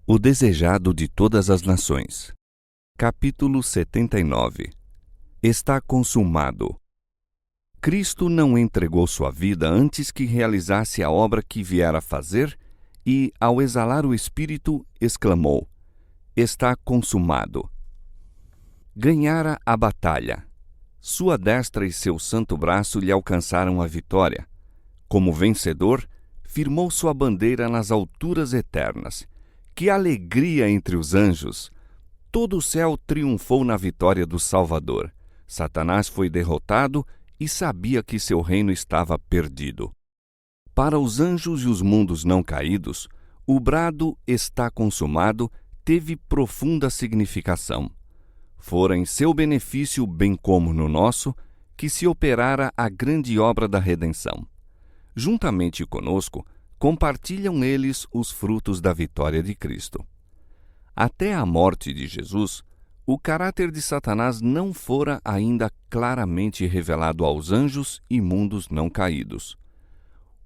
O desejado de todas as nações. Capítulo 79. Está consumado. Cristo não entregou sua vida antes que realizasse a obra que viera fazer e, ao exalar o Espírito, exclamou: Está consumado. Ganhara a batalha. Sua destra e seu santo braço lhe alcançaram a vitória. Como vencedor, firmou sua bandeira nas alturas eternas. Que alegria entre os anjos! Todo o céu triunfou na vitória do Salvador. Satanás foi derrotado e sabia que seu reino estava perdido. Para os anjos e os mundos não caídos, o brado "está consumado" teve profunda significação. Fora em seu benefício, bem como no nosso, que se operara a grande obra da redenção. Juntamente conosco, compartilham eles os frutos da vitória de Cristo. Até a morte de Jesus, o caráter de Satanás não fora ainda claramente revelado aos anjos e mundos não caídos.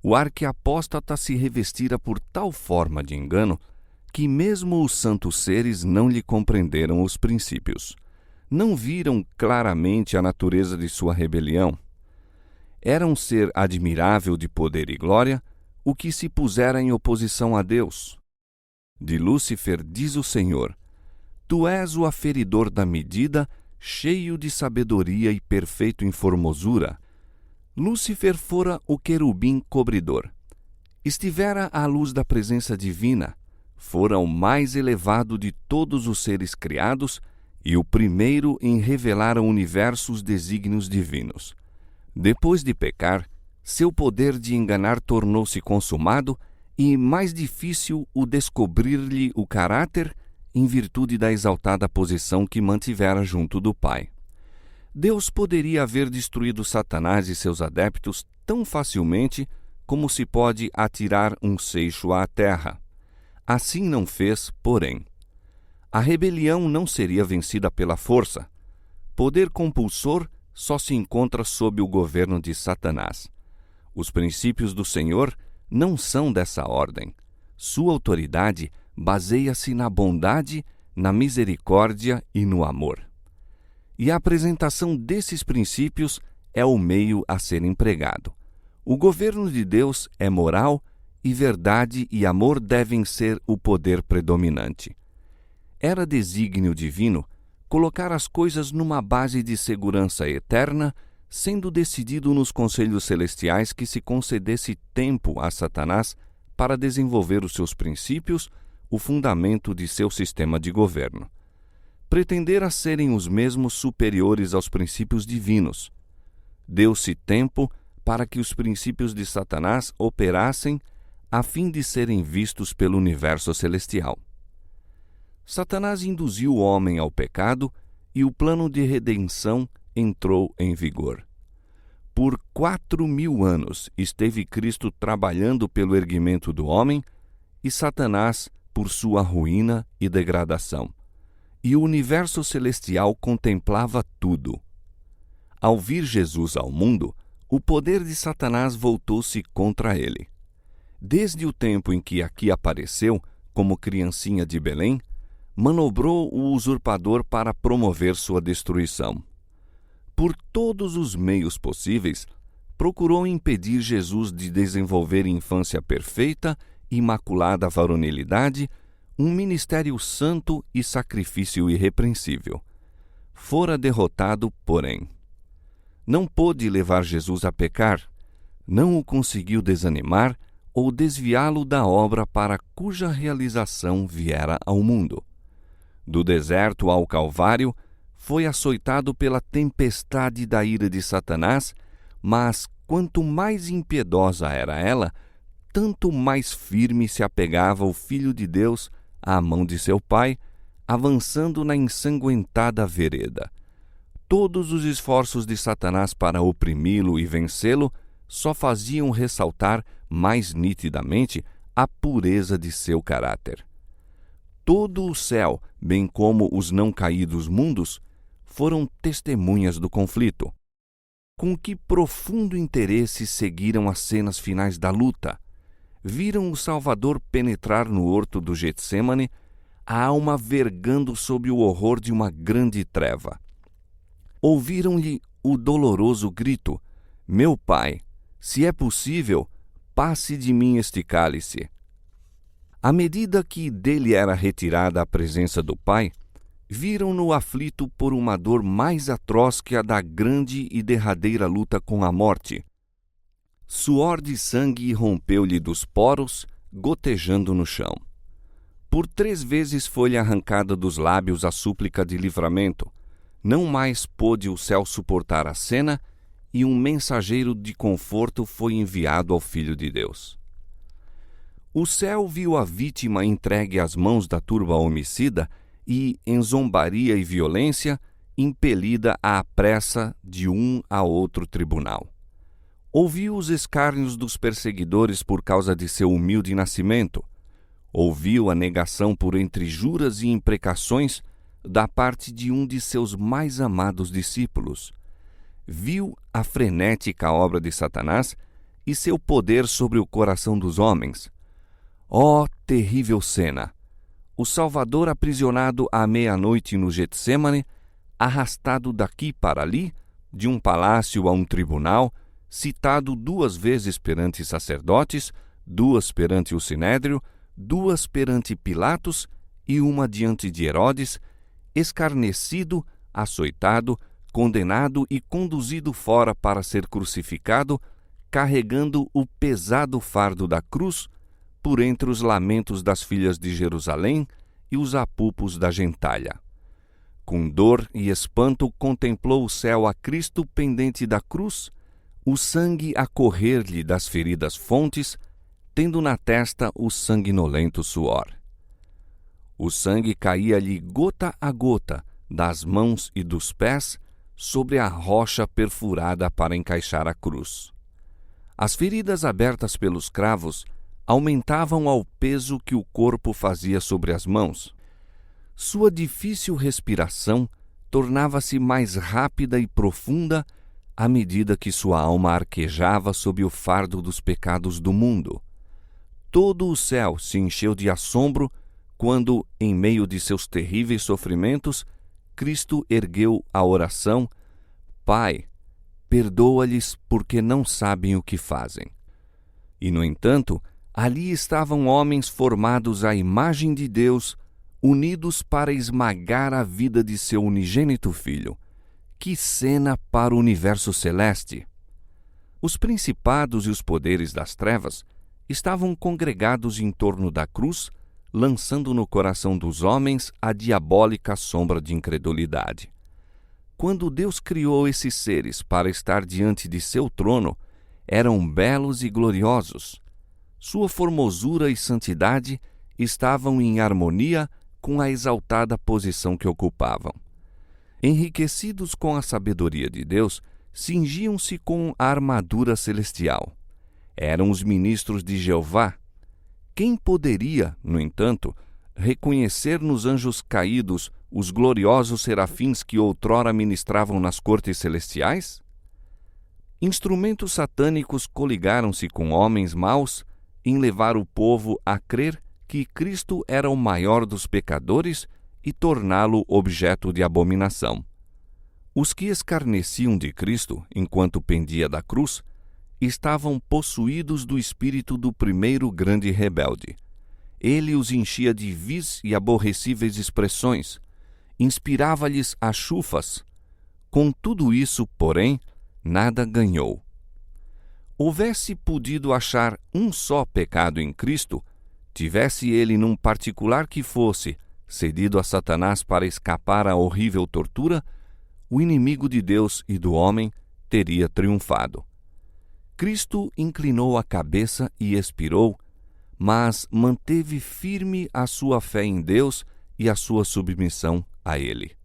O arquiapóstata se revestira por tal forma de engano que mesmo os santos seres não lhe compreenderam os princípios. Não viram claramente a natureza de sua rebelião. Era um ser admirável de poder e glória, o que se pusera em oposição a Deus. De Lúcifer diz o Senhor: Tu és o aferidor da medida, cheio de sabedoria e perfeito em formosura. Lúcifer fora o querubim cobridor. Estivera à luz da presença divina, fora o mais elevado de todos os seres criados e o primeiro em revelar ao universo os desígnios divinos. Depois de pecar, seu poder de enganar tornou-se consumado e mais difícil o descobrir-lhe o caráter em virtude da exaltada posição que mantivera junto do Pai. Deus poderia haver destruído Satanás e seus adeptos tão facilmente como se pode atirar um seixo à terra. Assim não fez, porém. A rebelião não seria vencida pela força. Poder compulsor só se encontra sob o governo de Satanás. Os princípios do Senhor não são dessa ordem. Sua autoridade baseia-se na bondade, na misericórdia e no amor. E a apresentação desses princípios é o meio a ser empregado. O governo de Deus é moral e verdade e amor devem ser o poder predominante. Era desígnio divino colocar as coisas numa base de segurança eterna, sendo decidido nos conselhos celestiais que se concedesse tempo a Satanás para desenvolver os seus princípios, o fundamento de seu sistema de governo. Pretendera serem os mesmos superiores aos princípios divinos. Deu-se tempo para que os princípios de Satanás operassem a fim de serem vistos pelo universo celestial. Satanás induziu o homem ao pecado e o plano de redenção entrou em vigor. Por 4.000 anos esteve Cristo trabalhando pelo erguimento do homem e Satanás por sua ruína e degradação. E o universo celestial contemplava tudo. Ao vir Jesus ao mundo, o poder de Satanás voltou-se contra ele. Desde o tempo em que aqui apareceu, como criancinha de Belém, manobrou o usurpador para promover sua destruição. Por todos os meios possíveis, procurou impedir Jesus de desenvolver infância perfeita, imaculada varonilidade, um ministério santo e sacrifício irrepreensível. Fora derrotado, porém. Não pôde levar Jesus a pecar, não o conseguiu desanimar ou desviá-lo da obra para cuja realização viera ao mundo. Do deserto ao Calvário, foi açoitado pela tempestade da ira de Satanás, mas quanto mais impiedosa era ela, tanto mais firme se apegava o Filho de Deus à mão de seu Pai, avançando na ensanguentada vereda. Todos os esforços de Satanás para oprimi-lo e vencê-lo só faziam ressaltar mais nitidamente a pureza de seu caráter. Todo o céu, bem como os não caídos mundos, foram testemunhas do conflito. Com que profundo interesse seguiram as cenas finais da luta. Viram o Salvador penetrar no horto do Getsêmane, a alma vergando sob o horror de uma grande treva. Ouviram-lhe o doloroso grito: Meu Pai, se é possível, passe de mim este cálice. À medida que dele era retirada a presença do Pai, viram-no aflito por uma dor mais atroz que a da grande e derradeira luta com a morte. Suor de sangue rompeu-lhe dos poros, gotejando no chão. Por 3 vezes foi-lhe arrancada dos lábios a súplica de livramento. Não mais pôde o céu suportar a cena, e um mensageiro de conforto foi enviado ao Filho de Deus. O céu viu a vítima entregue às mãos da turba homicida e, em zombaria e violência, impelida à pressa de um a outro tribunal. Ouviu os escárnios dos perseguidores por causa de seu humilde nascimento. Ouviu a negação por entre juras e imprecações da parte de um de seus mais amados discípulos. Viu a frenética obra de Satanás e seu poder sobre o coração dos homens. Ó terrível cena! O Salvador aprisionado à meia-noite no Getsêmane, arrastado daqui para ali, de um palácio a um tribunal, citado 2 vezes perante sacerdotes, 2 perante o Sinédrio, 2 perante Pilatos e 1 diante de Herodes, escarnecido, açoitado, condenado e conduzido fora para ser crucificado, carregando o pesado fardo da cruz, por entre os lamentos das filhas de Jerusalém e os apupos da gentalha. Com dor e espanto contemplou o céu a Cristo pendente da cruz, o sangue a correr-lhe das feridas fontes, tendo na testa o sanguinolento suor. O sangue caía-lhe gota a gota das mãos e dos pés sobre a rocha perfurada para encaixar a cruz. As feridas abertas pelos cravos aumentavam ao peso que o corpo fazia sobre as mãos. Sua difícil respiração tornava-se mais rápida e profunda à medida que sua alma arquejava sob o fardo dos pecados do mundo. Todo o céu se encheu de assombro quando, em meio de seus terríveis sofrimentos, Cristo ergueu a oração: Pai, perdoa-lhes porque não sabem o que fazem. E, no entanto, ali estavam homens formados à imagem de Deus, unidos para esmagar a vida de seu unigênito Filho. Que cena para o universo celeste! Os principados e os poderes das trevas estavam congregados em torno da cruz, lançando no coração dos homens a diabólica sombra de incredulidade. Quando Deus criou esses seres para estar diante de seu trono, eram belos e gloriosos. Sua formosura e santidade estavam em harmonia com a exaltada posição que ocupavam. Enriquecidos com a sabedoria de Deus, cingiam-se com a armadura celestial. Eram os ministros de Jeová. Quem poderia, no entanto, reconhecer nos anjos caídos os gloriosos serafins que outrora ministravam nas cortes celestiais? Instrumentos satânicos coligaram-se com homens maus em levar o povo a crer que Cristo era o maior dos pecadores e torná-lo objeto de abominação. Os que escarneciam de Cristo enquanto pendia da cruz estavam possuídos do espírito do primeiro grande rebelde. Ele os enchia de vis e aborrecíveis expressões, inspirava-lhes achufas. Com tudo isso, porém, nada ganhou. Houvesse podido achar um só pecado em Cristo, tivesse ele, num particular que fosse, cedido a Satanás para escapar à horrível tortura, o inimigo de Deus e do homem teria triunfado. Cristo inclinou a cabeça e expirou, mas manteve firme a sua fé em Deus e a sua submissão a Ele.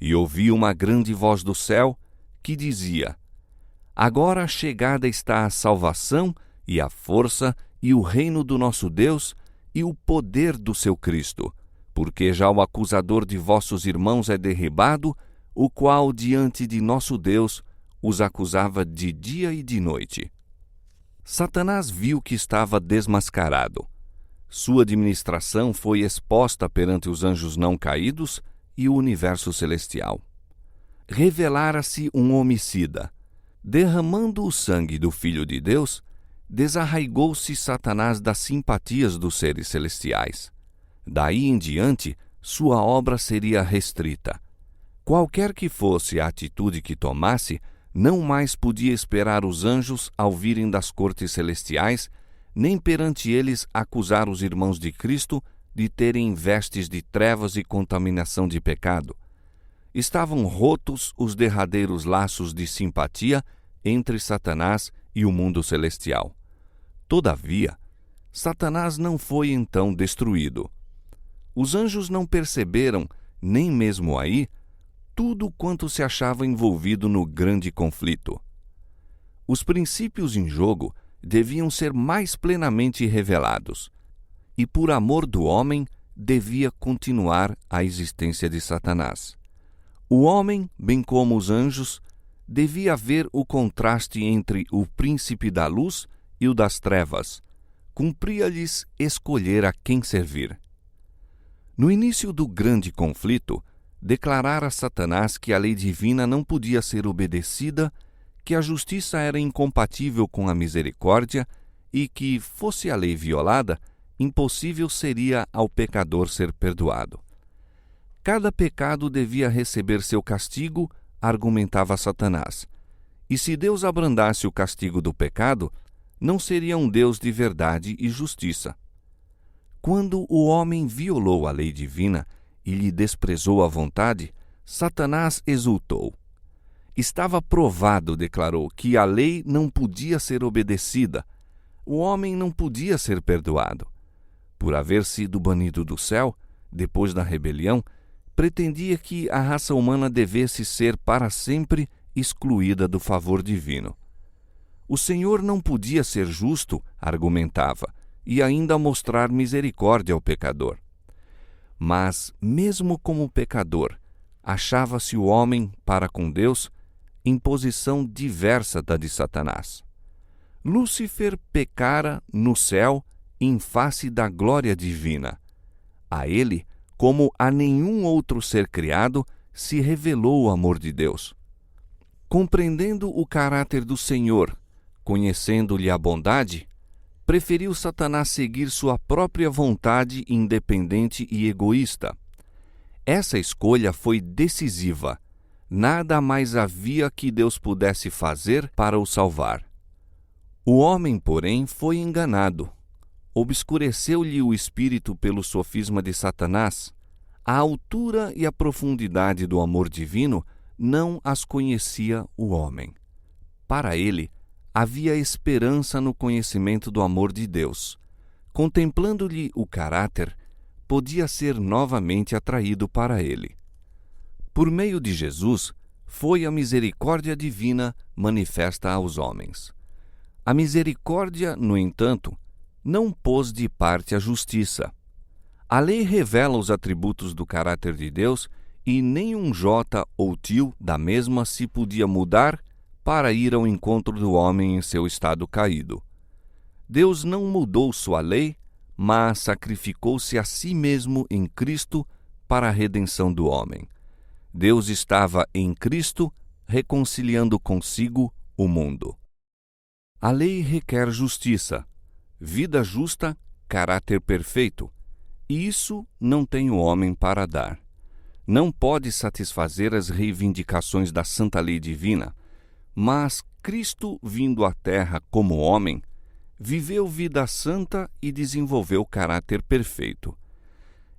E ouvi uma grande voz do céu que dizia: Agora chegada está a salvação e a força e o reino do nosso Deus e o poder do seu Cristo, porque já o acusador de vossos irmãos é derribado, o qual diante de nosso Deus os acusava de dia e de noite. Satanás viu que estava desmascarado. Sua administração foi exposta perante os anjos não caídos e o universo celestial. Revelara-se um homicida. Derramando o sangue do Filho de Deus, desarraigou-se Satanás das simpatias dos seres celestiais. Daí em diante, sua obra seria restrita. Qualquer que fosse a atitude que tomasse, não mais podia esperar os anjos ao virem das cortes celestiais, nem perante eles acusar os irmãos de Cristo de terem vestes de trevas e contaminação de pecado. Estavam rotos os derradeiros laços de simpatia entre Satanás e o mundo celestial. Todavia, Satanás não foi então destruído. Os anjos não perceberam, nem mesmo aí, tudo quanto se achava envolvido no grande conflito. Os princípios em jogo deviam ser mais plenamente revelados, e por amor do homem devia continuar a existência de Satanás. O homem, bem como os anjos, devia ver o contraste entre o príncipe da luz e o das trevas. Cumpria-lhes escolher a quem servir. No início do grande conflito, declarara Satanás que a lei divina não podia ser obedecida, que a justiça era incompatível com a misericórdia e que, fosse a lei violada, impossível seria ao pecador ser perdoado. Cada pecado devia receber seu castigo, argumentava Satanás. E se Deus abrandasse o castigo do pecado, não seria um Deus de verdade e justiça. Quando o homem violou a lei divina e lhe desprezou a vontade, Satanás exultou. Estava provado, declarou, que a lei não podia ser obedecida. O homem não podia ser perdoado. Por haver sido banido do céu, depois da rebelião, pretendia que a raça humana devesse ser para sempre excluída do favor divino. O Senhor não podia ser justo, argumentava, e ainda mostrar misericórdia ao pecador. Mas, mesmo como pecador, achava-se o homem, para com Deus, em posição diversa da de Satanás. Lúcifer pecara no céu em face da glória divina. A ele, como a nenhum outro ser criado, se revelou o amor de Deus. Compreendendo o caráter do Senhor, conhecendo-lhe a bondade, preferiu Satanás seguir sua própria vontade independente e egoísta. Essa escolha foi decisiva. Nada mais havia que Deus pudesse fazer para o salvar. O homem, porém, foi enganado. Obscureceu-lhe o espírito pelo sofisma de Satanás. A altura e a profundidade do amor divino não as conhecia o homem. Para ele, havia esperança no conhecimento do amor de Deus. Contemplando-lhe o caráter, podia ser novamente atraído para ele. Por meio de Jesus, foi a misericórdia divina manifesta aos homens. A misericórdia, no entanto, não pôs de parte a justiça. A lei revela os atributos do caráter de Deus e nem um jota ou tio da mesma se podia mudar para ir ao encontro do homem em seu estado caído. Deus não mudou sua lei, mas sacrificou-se a si mesmo em Cristo para a redenção do homem. Deus estava em Cristo reconciliando consigo o mundo. A lei requer justiça, vida justa, caráter perfeito, e isso não tem o homem para dar. Não pode satisfazer as reivindicações da santa lei divina, mas Cristo, vindo à terra como homem, viveu vida santa e desenvolveu caráter perfeito.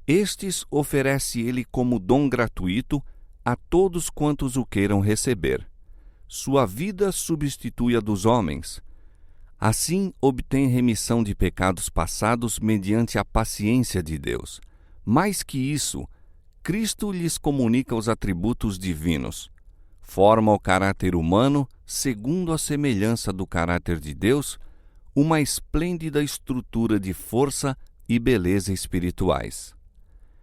Estes oferece ele como dom gratuito a todos quantos o queiram receber. Sua vida substitui a dos homens. Assim, obtém remissão de pecados passados mediante a paciência de Deus. Mais que isso, Cristo lhes comunica os atributos divinos. Forma o caráter humano, segundo a semelhança do caráter de Deus, uma esplêndida estrutura de força e beleza espirituais.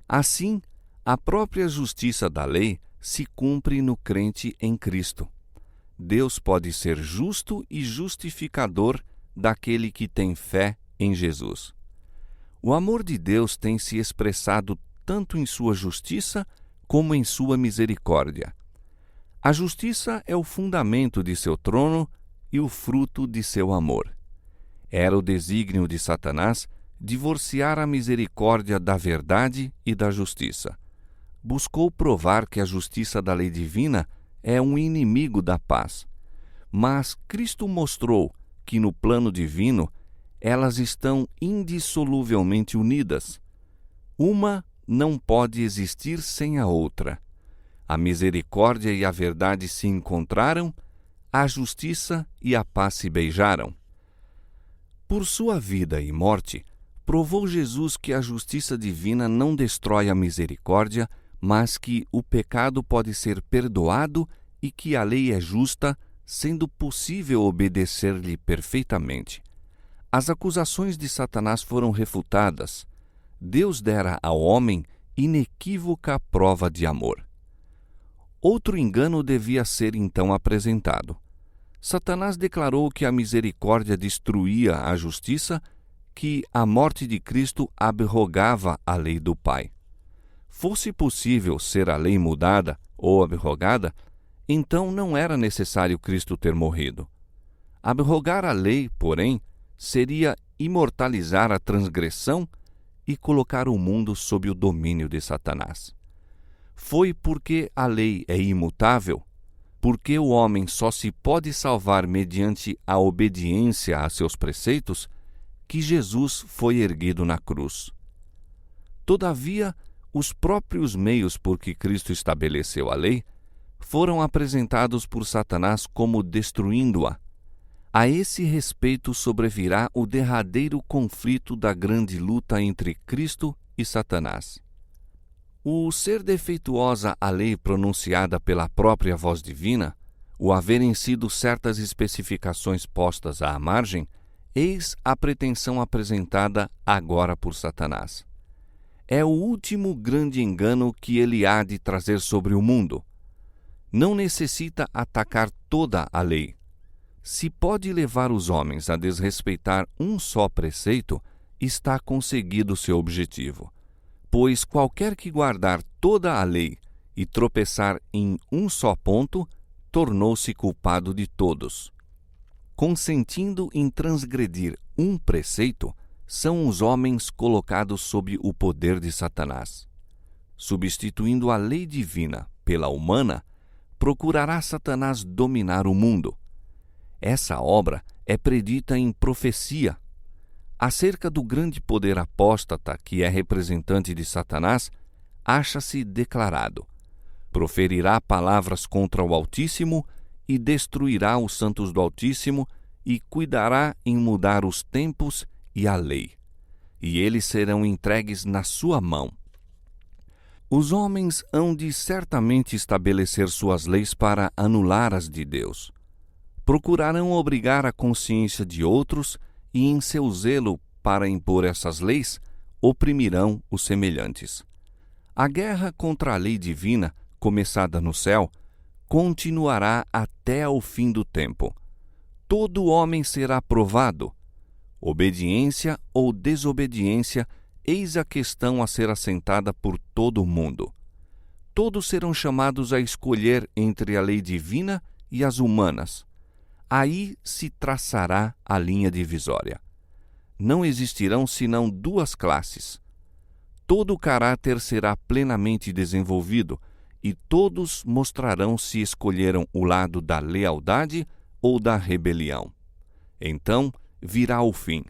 Assim, a própria justiça da lei se cumpre no crente em Cristo. Deus pode ser justo e justificador daquele que tem fé em Jesus. O amor de Deus tem se expressado tanto em sua justiça como em sua misericórdia. A justiça é o fundamento de seu trono e o fruto de seu amor. Era o desígnio de Satanás divorciar a misericórdia da verdade e da justiça. Buscou provar que a justiça da lei divina é um inimigo da paz. Mas Cristo mostrou que no plano divino elas estão indissoluvelmente unidas. Uma não pode existir sem a outra. A misericórdia e a verdade se encontraram, a justiça e a paz se beijaram. Por sua vida e morte, provou Jesus que a justiça divina não destrói a misericórdia, mas que o pecado pode ser perdoado e que a lei é justa, sendo possível obedecer-lhe perfeitamente. As acusações de Satanás foram refutadas. Deus dera ao homem inequívoca prova de amor. Outro engano devia ser então apresentado. Satanás declarou que a misericórdia destruía a justiça, que a morte de Cristo abrogava a lei do Pai. Fosse possível ser a lei mudada ou abrogada, então não era necessário Cristo ter morrido. Abrogar a lei, porém, seria imortalizar a transgressão e colocar o mundo sob o domínio de Satanás. Foi porque a lei é imutável, porque o homem só se pode salvar mediante a obediência a seus preceitos, que Jesus foi erguido na cruz. Todavia, os próprios meios por que Cristo estabeleceu a lei foram apresentados por Satanás como destruindo-a. A esse respeito sobrevirá o derradeiro conflito da grande luta entre Cristo e Satanás. O ser defeituosa a lei pronunciada pela própria voz divina, o haverem sido certas especificações postas à margem, eis a pretensão apresentada agora por Satanás. É o último grande engano que ele há de trazer sobre o mundo. Não necessita atacar toda a lei. Se pode levar os homens a desrespeitar um só preceito, está conseguido seu objetivo. Pois qualquer que guardar toda a lei e tropeçar em um só ponto, tornou-se culpado de todos. Consentindo em transgredir um preceito, são os homens colocados sob o poder de Satanás. Substituindo a lei divina pela humana, procurará Satanás dominar o mundo. Essa obra é predita em profecia. Acerca do grande poder apóstata que é representante de Satanás, acha-se declarado: proferirá palavras contra o Altíssimo e destruirá os santos do Altíssimo e cuidará em mudar os tempos e a lei, e eles serão entregues na sua mão. Os homens hão de certamente estabelecer suas leis para anular as de Deus. Procurarão obrigar a consciência de outros e, em seu zelo para impor essas leis, oprimirão os semelhantes. A guerra contra a lei divina, começada no céu, continuará até ao fim do tempo. Todo homem será provado. Obediência ou desobediência, eis a questão a ser assentada por todo o mundo. Todos serão chamados a escolher entre a lei divina e as humanas. Aí se traçará a linha divisória. Não existirão senão duas classes. Todo o caráter será plenamente desenvolvido e todos mostrarão se escolheram o lado da lealdade ou da rebelião. Então virá o fim.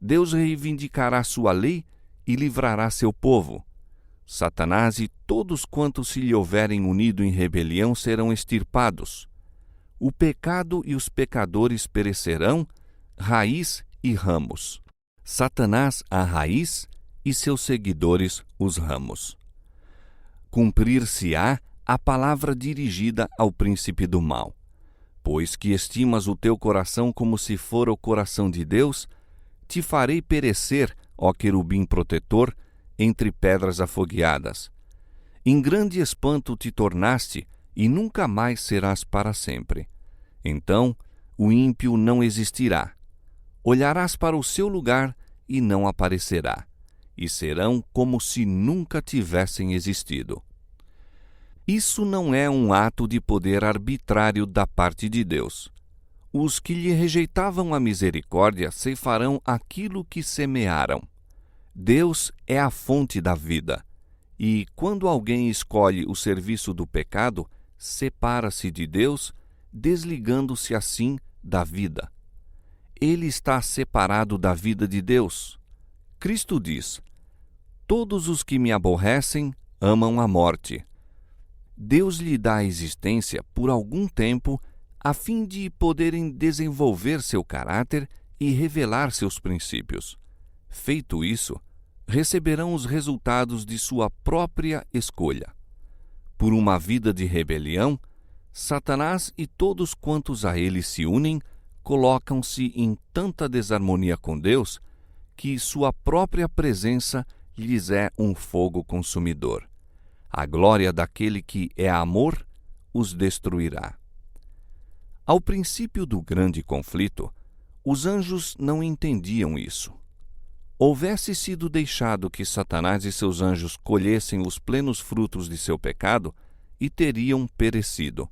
Deus reivindicará sua lei e livrará seu povo. Satanás e todos quantos se lhe houverem unido em rebelião serão extirpados. O pecado e os pecadores perecerão, raiz e ramos. Satanás a raiz e seus seguidores os ramos. Cumprir-se-á a palavra dirigida ao príncipe do mal. Pois que estimas o teu coração como se fora o coração de Deus, te farei perecer, ó querubim protetor, entre pedras afogueadas. Em grande espanto te tornaste, e nunca mais serás para sempre. Então o ímpio não existirá. Olharás para o seu lugar e não aparecerá, e serão como se nunca tivessem existido. Isso não é um ato de poder arbitrário da parte de Deus. Os que lhe rejeitavam a misericórdia ceifarão aquilo que semearam. Deus é a fonte da vida, e quando alguém escolhe o serviço do pecado, separa-se de Deus, desligando-se assim da vida. Ele está separado da vida de Deus. Cristo diz: "Todos os que me aborrecem amam a morte." Deus lhe dá a existência por algum tempo a fim de poderem desenvolver seu caráter e revelar seus princípios. Feito isso, receberão os resultados de sua própria escolha. Por uma vida de rebelião, Satanás e todos quantos a ele se unem colocam-se em tanta desarmonia com Deus que sua própria presença lhes é um fogo consumidor. A glória daquele que é amor os destruirá. Ao princípio do grande conflito, os anjos não entendiam isso. Houvesse sido deixado que Satanás e seus anjos colhessem os plenos frutos de seu pecado, e teriam perecido.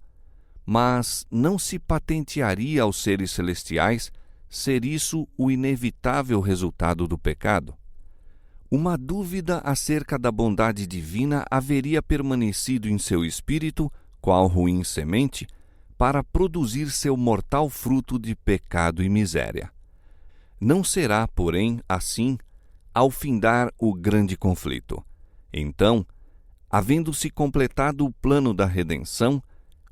Mas não se patentearia aos seres celestiais ser isso o inevitável resultado do pecado? Uma dúvida acerca da bondade divina haveria permanecido em seu espírito, qual ruim semente, para produzir seu mortal fruto de pecado e miséria. Não será, porém, assim, ao findar o grande conflito. Então, havendo-se completado o plano da redenção,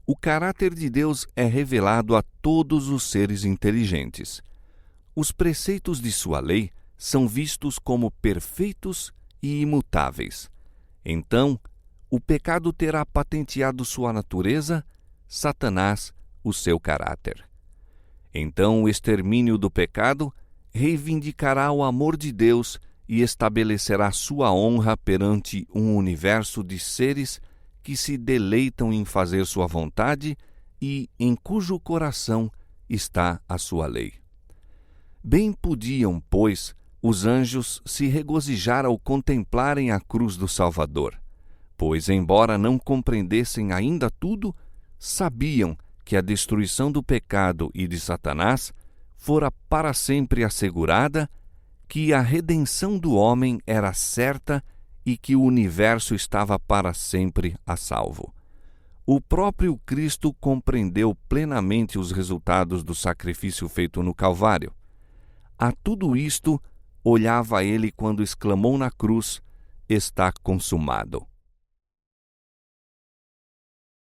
o caráter de Deus é revelado a todos os seres inteligentes. Os preceitos de sua lei são vistos como perfeitos e imutáveis. Então, o pecado terá patenteado sua natureza, Satanás o seu caráter. Então, o extermínio do pecado reivindicará o amor de Deus e estabelecerá sua honra perante um universo de seres que se deleitam em fazer sua vontade e em cujo coração está a sua lei. Bem podiam, pois, os anjos se regozijar ao contemplarem a cruz do Salvador, pois, embora não compreendessem ainda tudo, sabiam que a destruição do pecado e de Satanás fora para sempre assegurada, que a redenção do homem era certa e que o universo estava para sempre a salvo. O próprio Cristo compreendeu plenamente os resultados do sacrifício feito no Calvário. A tudo isto olhava ele quando exclamou na cruz: "Está consumado."